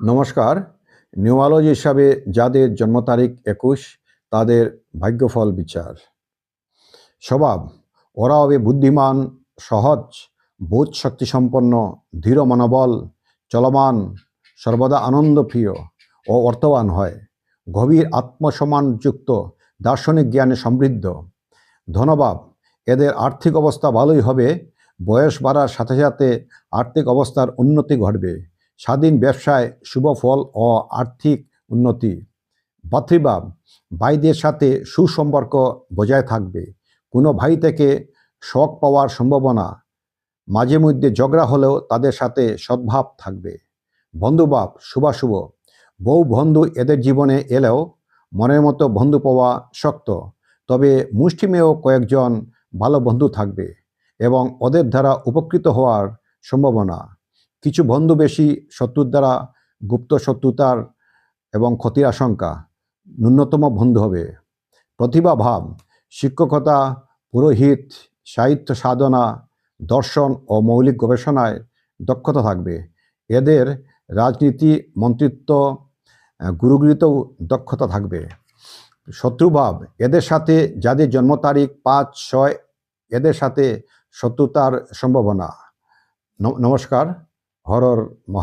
নমস্কার। নিউমারোলজি হিসাবে যাদের জন্ম তারিখ ২১ তাদের ভাগ্যফল বিচার। স্বভাব: ওরা হবে বুদ্ধিমান, সহজ, বোধ শক্তিসম্পন্ন, দৃঢ় মনোবল, চলমান, সর্বদা আনন্দপ্রিয় ও অর্থবান হয়। গভীর আত্মসম্মানযুক্ত, দার্শনিক জ্ঞানে সমৃদ্ধ। ধনভাব: এদের আর্থিক অবস্থা ভালোই হবে, বয়স বাড়ার সাথে সাথে আর্থিক অবস্থার উন্নতি ঘটবে। স্বাধীন ব্যবসায় শুভ ফল ও আর্থিক উন্নতি। ভাতৃভাব: ভাইদের সাথে সুসম্পর্ক বজায় থাকবে। কোনো ভাই থেকে শক পাওয়ার সম্ভাবনা, মাঝে মধ্যে ঝগড়া হলেও তাদের সাথে সদ্ভাব থাকবে। বন্ধুভাব: শুভাশুভ, বহু বন্ধু এদের জীবনে এলেও মনের মতো বন্ধু পাওয়া শক্ত, তবে মুষ্টিমেয় কয়েকজন ভালো বন্ধু থাকবে এবং ওদের দ্বারা উপকৃত হওয়ার সম্ভাবনা। কিছু বন্ধু বেশি, শত্রুর দ্বারা গুপ্ত শত্রুতার এবং ক্ষতির আশঙ্কা। ন্যূনতম বন্ধু হবে। প্রতিভা ভাব: শিক্ষকতা, পুরোহিত, সাহিত্য সাধনা, দর্শন ও মৌলিক গবেষণায় দক্ষতা থাকবে। এদের রাজনীতি, মন্ত্রিত্ব, গুরুগৃহীতেও দক্ষতা থাকবে। শত্রুভাব: এদের সাথে যাদের জন্ম তারিখ ৫-৬ এদের সাথে শত্রুতার সম্ভাবনা। নমস্কার। হরর মহা